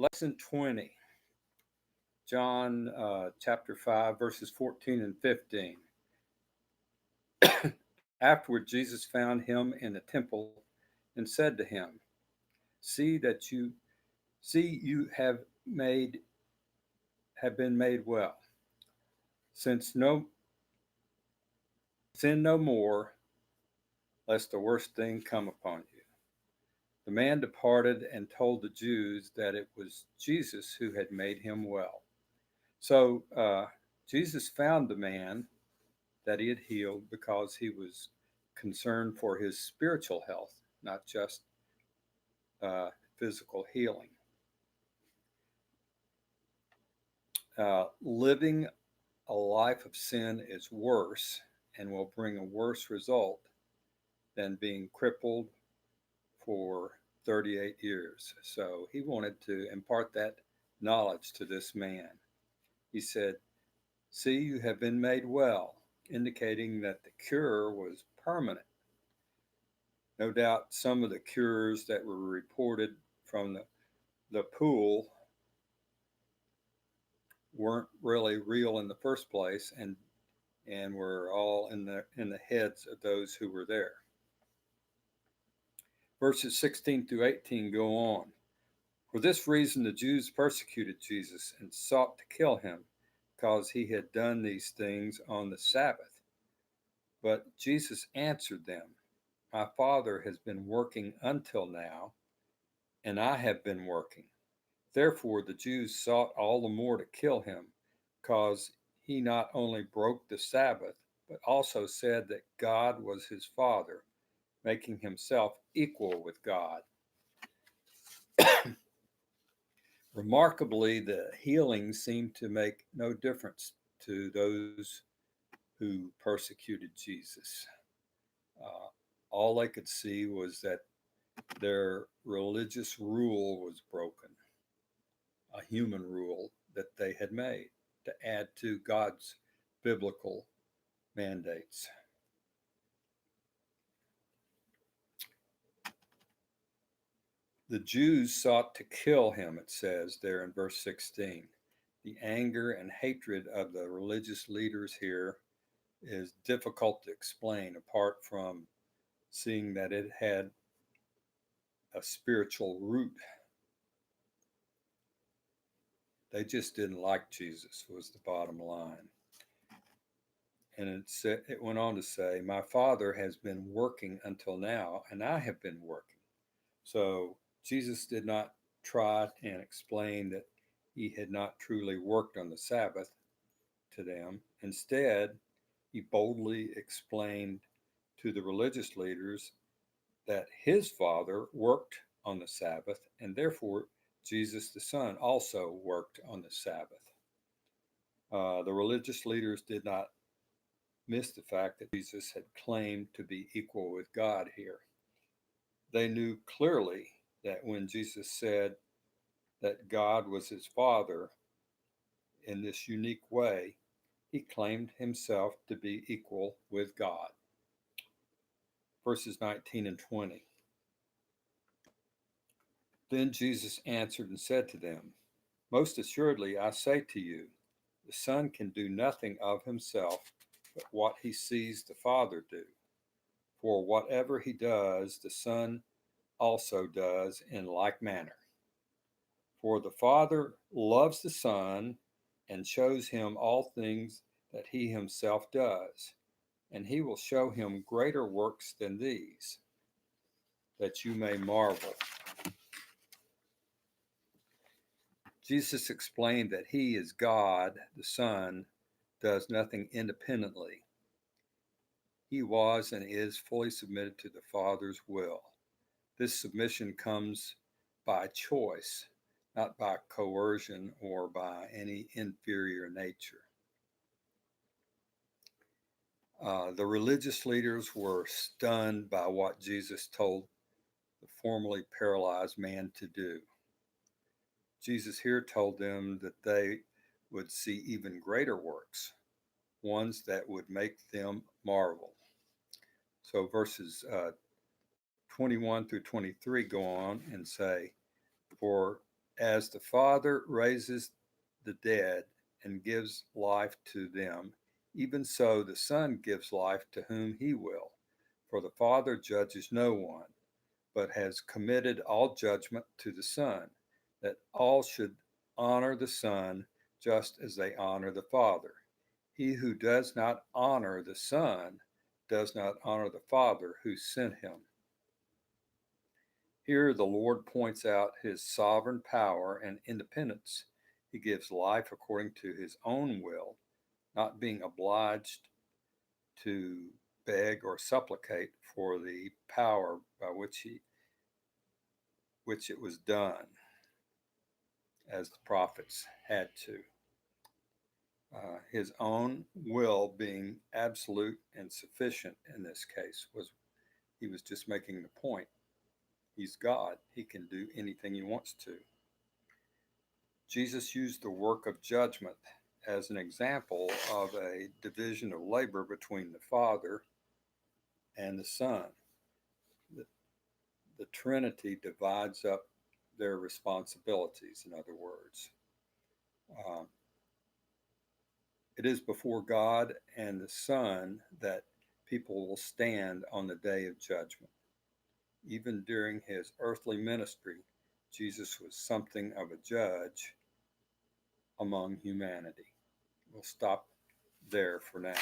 Lesson 20, John chapter 5, verses 14 and 15. Afterward, Jesus found him in the temple and said to him, "See that you see you have been made well. Since no sin no more, lest the worst thing come upon you." The man departed and told the Jews that it was Jesus who had made him well. So Jesus found the man that he had healed because he was concerned for his spiritual health, not just uh, physical healing. Living a life of sin is worse and will bring a worse result than being crippled for 38 years. So he wanted to impart that knowledge to this man. He said, "See, you have been made well," indicating that the cure was permanent. No doubt some of the cures that were reported from the pool weren't really real in the first place and were all in the heads of those who were there. Verses 16 through 18 go on. For this reason the Jews persecuted Jesus and sought to kill him, because he had done these things on the Sabbath. But Jesus answered them, "My Father has been working until now, and I have been working." Therefore the Jews sought all the more to kill him, because he not only broke the Sabbath, but also said that God was his Father, making himself equal with God. Remarkably, the healing seemed to make no difference to those who persecuted Jesus. Uh, all they could see was that their religious rule was broken, a human rule that they had made to add to God's biblical mandates. The Jews sought to kill him, it says there in verse 16. The anger and hatred of the religious leaders here is difficult to explain apart from seeing that it had a spiritual root. They just didn't like Jesus, was the bottom line. And it went on to say, "My Father has been working until now, and I have been working." So Jesus did not try and explain that he had not truly worked on the Sabbath to them. Instead, he boldly explained to the religious leaders that his Father worked on the Sabbath, and therefore Jesus the Son also worked on the Sabbath. The religious leaders did not miss the fact that Jesus had claimed to be equal with God here. They knew clearly that when Jesus said that God was his Father in this unique way, he claimed himself to be equal with God. Verses 19 and 20. Then Jesus answered and said to them, "Most assuredly I say to you, the Son can do nothing of himself but what he sees the Father do. For whatever he does, the Son also does in like manner. For the Father loves the Son and shows him all things that he himself does, and he will show him greater works than these, that you may marvel." Jesus explained that he is God, the Son, does nothing independently. He was and is fully submitted to the Father's will. This submission comes by choice, not by coercion or by any inferior nature. The religious leaders were stunned by what Jesus told the formerly paralyzed man to do. Jesus here told them that they would see even greater works, ones that would make them marvel. So verses 21 through 23 go on and say, "For As the Father raises the dead and gives life to them, even so the Son gives life to whom he will. For the Father judges no one, but has committed all judgment to the Son, that all should honor the Son just as they honor the Father. He who does not honor the Son does not honor the Father who sent him. Here the Lord points out his sovereign power and independence. He gives life according to his own will, not being obliged to beg or supplicate for the power by which it was done, as the prophets had to. His own will being absolute and sufficient in this case was he was just making the point. He's God. He can do anything he wants to. Jesus used the work of judgment as an example of a division of labor between the Father and the Son. The, the Trinity divides up their responsibilities, in other words. Um, it is before God and the Son that people will stand on the day of judgment. Even during his earthly ministry, Jesus was something of a judge among humanity. We'll stop there for now.